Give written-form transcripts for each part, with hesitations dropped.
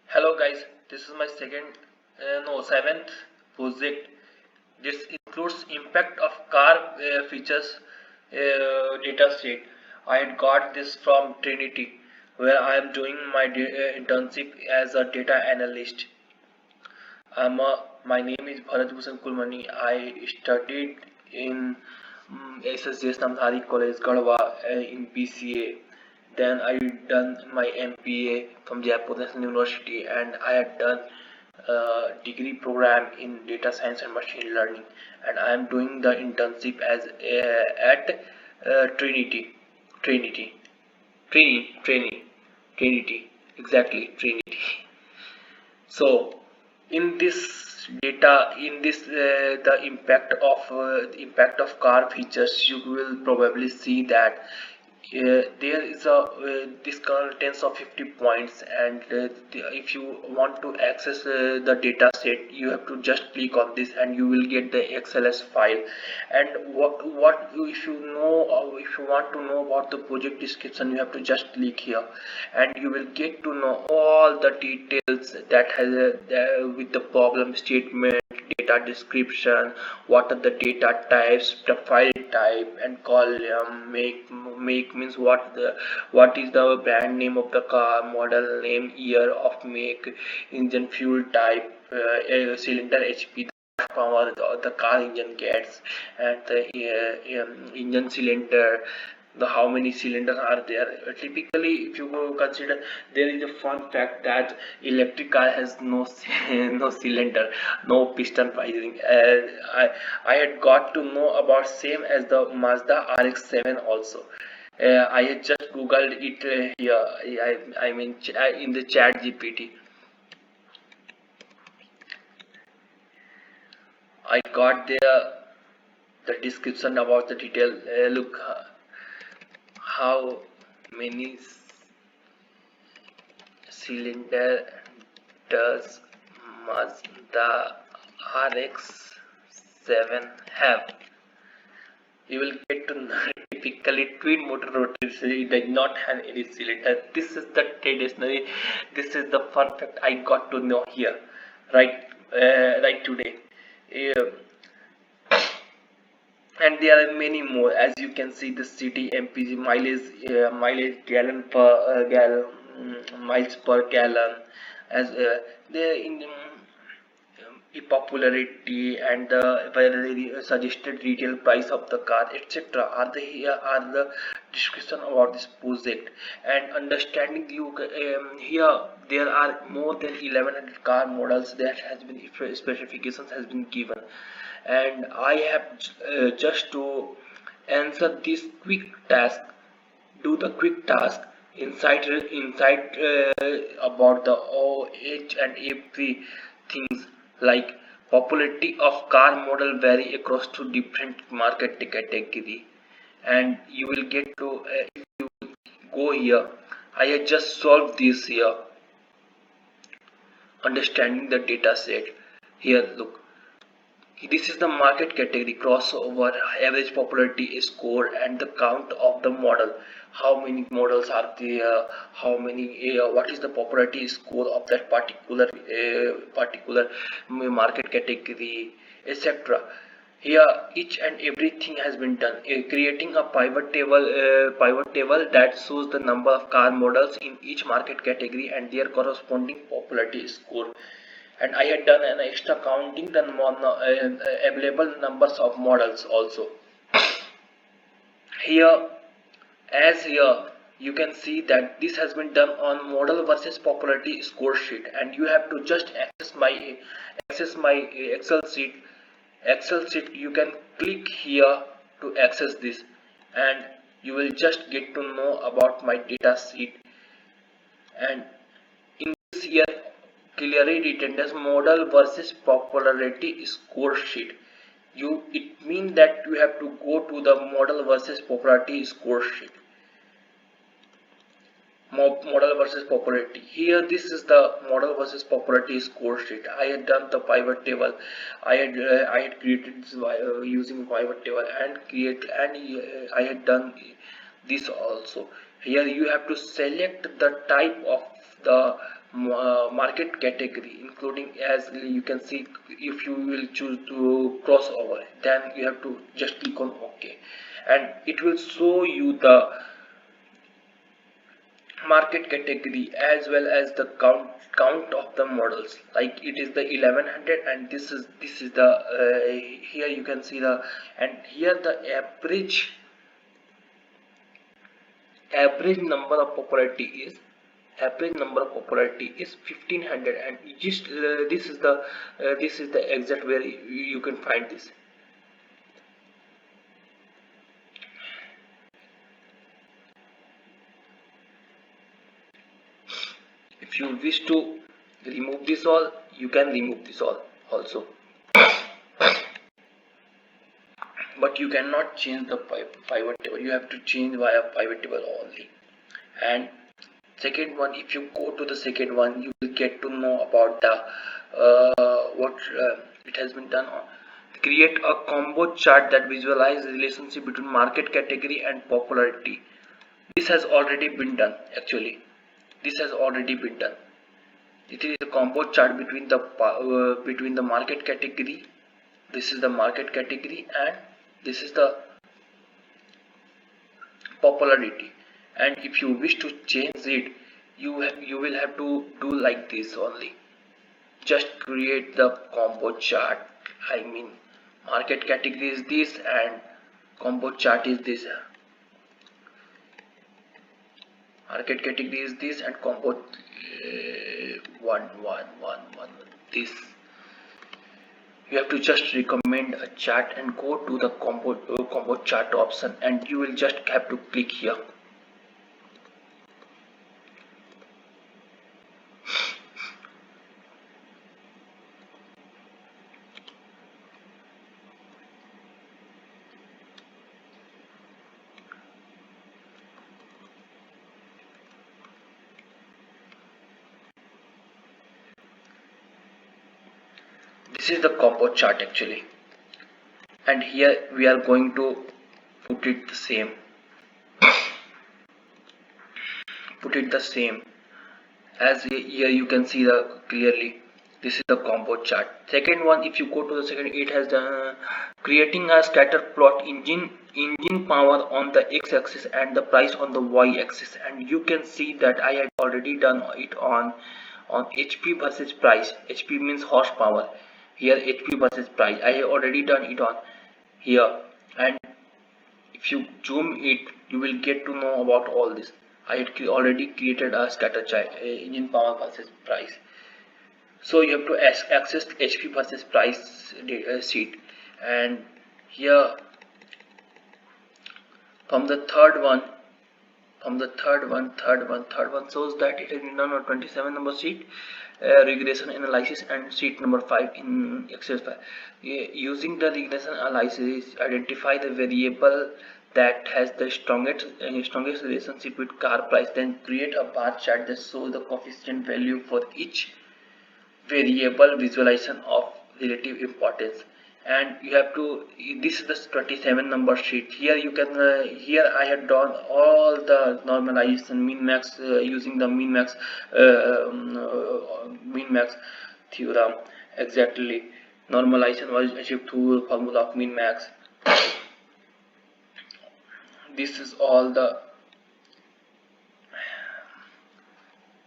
Hello guys, this is my seventh project. This includes impact of car features data set. I had got this from Trinity, where I am doing my internship as a data analyst. My name is Bharat Bhushan Kulmani. I studied in SSJS Namdhari College, Garhwa, in BCA. Then I done my MPA from Jaipur National University, and I had done degree program in data science and machine learning, and I am doing the internship as at Trinity, Trinity, Trinity, exactly Trinity. So in this data, in this the impact of car features, you will probably see that there is a this contains of 50 points, and if you want to access the data set, you have to just click on this and you will get the XLS file. And what if you know, if you want to know about the project description, you have to just click here and you will get to know all the details that has with the problem statement, data description, what are the data types, the file type and column. Make means what is the brand name of the car, model name, year of make, engine fuel type, cylinder HP, power the car engine gets, and the engine cylinder, the how many cylinders are there. Typically, if you go consider, there is a fun fact that electric car has no no cylinder, no piston pricing. I had got to know about same as the Mazda RX-7 also. I had just googled it here. I mean in the chat GPT. I got the description about the detail. Look how many cylinder does Mazda RX-7 have? You will get to know typically twin motor rotors. It does not have any cylinder. This is the traditionally. This is the fun fact I got to know here, right? Right today. Yeah. And there are many more, as you can see the city mpg mileage, gallon per miles per gallon, as they in popularity and the very suggested retail price of the car, etc. Are the here are the description about this project. And understanding you here there are more than 1100 car models that has been specifications has been given, and I have just to answer this quick task, do the quick task inside about the each and every things, like popularity of car model vary across two different market category. And you will get to if you go here, I have just solved this here, understanding the data set. Here look, this is the market category crossover, average popularity score, and the count of the model. How many models are there? How many? What is the popularity score of that particular market category, etc. Here, each and everything has been done. Creating a pivot table that shows the number of car models in each market category and their corresponding popularity score. And I had done an extra counting the available numbers of models also. Here, as here you can see that this has been done on model versus popularity score sheet, and you have to just access my Excel sheet. You can click here to access this, and you will just get to know about my data sheet. And in this here clearly written as model versus popularity score sheet. It means that you have to go to the model versus popularity score sheet. Model versus popularity. Here this is the model versus popularity score sheet. I had done the pivot table. I had created this using pivot table and I had done this also. Here you have to select the type of the market category, including, as you can see, if you will choose to crossover, then you have to just click on OK, and it will show you the market category as well as the count of the models. Like it is the 1100, and this is the here you can see the, and here the average number of popularity is 1500, and just this is the exact where you can find this. If you wish to remove this all, you can remove this all also, but you cannot change the pivot table. You have to change via pivot table only. And second one, if you go to the second one, you will get to know about the what it has been done on. Create a combo chart that visualizes the relationship between market category and popularity. This has already been done. Actually, this has already been done. It is a combo chart between the market category. This is the market category, and this is the popularity. And if you wish to change it, you will have to do like this only. Just create the combo chart. I mean, market category is this and combo chart is this. Market category is this and combo one this. You have to just recommend a chart and go to the combo chart option, and you will just have to click here. This is the combo chart actually, and here we are going to put it the same. As here you can see the clearly. This is the combo chart. Second one, if you go to the second, it has the creating a scatter plot, engine power on the x-axis and the price on the y-axis, and you can see that I had already done it on HP versus price. HP means horsepower. Here HP versus price, I have already done it on here, and if you zoom it, you will get to know about all this. I had already created a scatter chart, engine power versus price. So you have to access HP versus price sheet, and here from the third one shows that it is in on 27 number sheet, regression analysis, and sheet number 5 in Excel file. Using the regression analysis, identify the variable that has the strongest relationship with car price, then create a bar chart that shows the coefficient value for each variable, visualization of relative importance. And you have to, this is the 27 number sheet. Here you can here I have done all the normalization min max using the min max theorem. Exactly, normalization was achieved through formula of min max. This is all the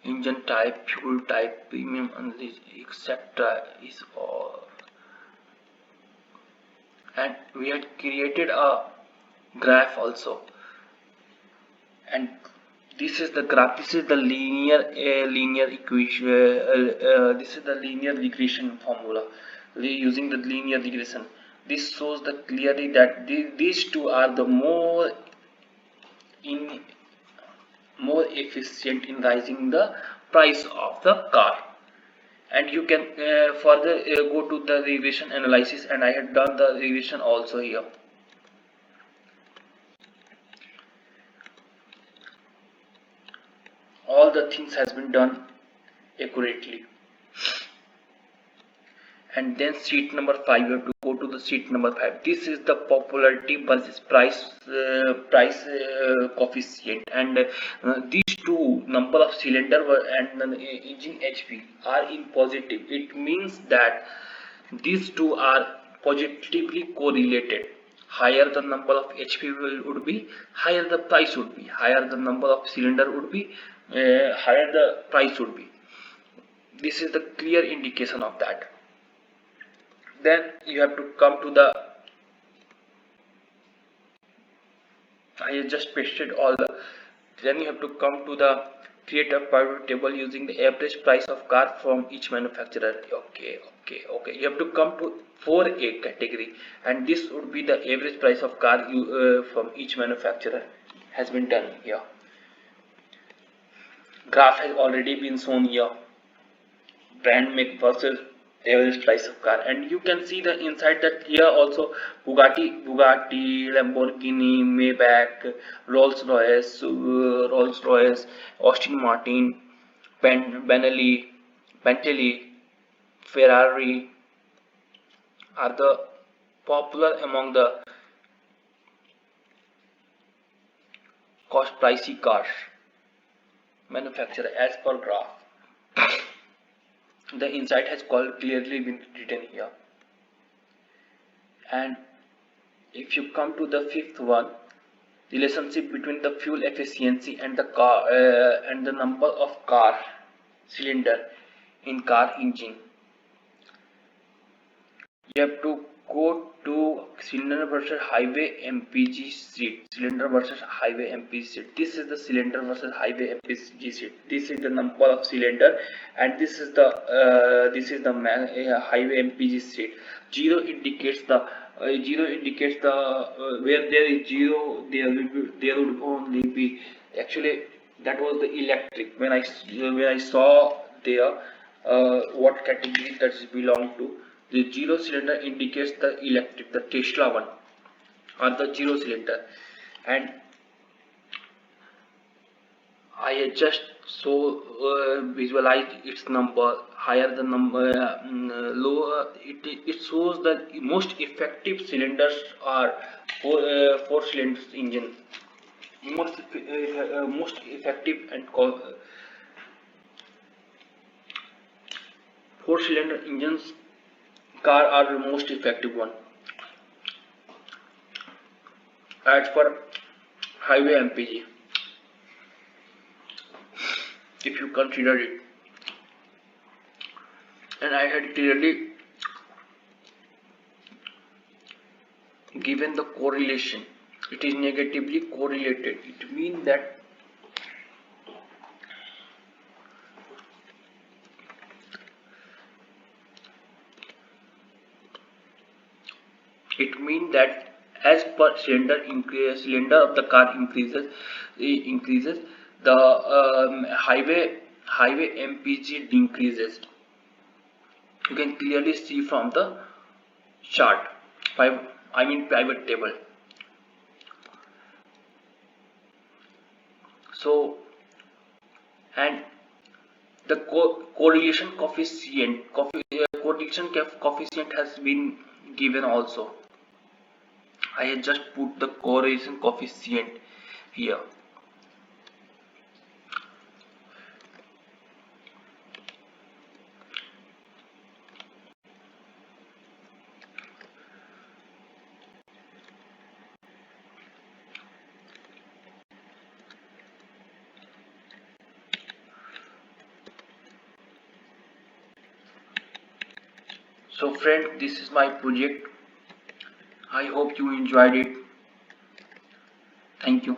engine type, fuel type, premium unleashed, etc. is all. And we had created a graph also, and this is the graph. This is the linear equation. This is the linear regression formula using the linear regression. This shows the clearly that these two are the more efficient in rising the price of the car. And you can further go to the regression analysis, and I had done the regression also here. All the things has been done accurately. and then sheet number 5, you have to go to the sheet number 5. This is the popularity versus price coefficient, and these two, number of cylinder and engine HP, are in positive. It means that these two are positively correlated. Higher the number of HP would be, higher the price would be. Higher the number of cylinder would be, higher the price would be. This is the clear indication of that. Then you have to come to the, I just pasted all the, then you have to come to the create a pivot table using the average price of car from each manufacturer. Okay, you have to come to 4A category, and this would be the average price of car you from each manufacturer has been done here. Graph has already been shown here, brand make versus average price of car, and you can see the inside that here also Bugatti, Lamborghini, Maybach, Rolls Royce, Austin Martin, Bentley, Ferrari are the popular among the cost pricey cars manufacturer as per graph. The insight has clearly been written here. And if you come to the fifth one, relationship between the fuel efficiency and the car and the number of car cylinder in car engine, you have to go to cylinder versus highway MPG sheet. Cylinder versus highway MPG sheet. This is the cylinder versus highway MPG sheet. This is the number of cylinder, and this is the highway MPG sheet. Zero indicates the where there is zero, there would only be, actually that was the electric. When I saw there what category that belong to, the zero cylinder indicates the electric, the Tesla one, or the zero cylinder. And I just visualize its number. Higher the number, lower it shows that most effective cylinders are four cylinders engine. Most effective and four cylinder engines car are the most effective one as per highway MPG, if you consider it. And I had clearly given the correlation. It is negatively correlated. It means that as per cylinder of the car increases, the highway MPG decreases. You can clearly see from the chart, pivot table. So, and the correlation coefficient has been given also. I have just put the correlation coefficient here. So friend, this is my project. I hope you enjoyed it. Thank you.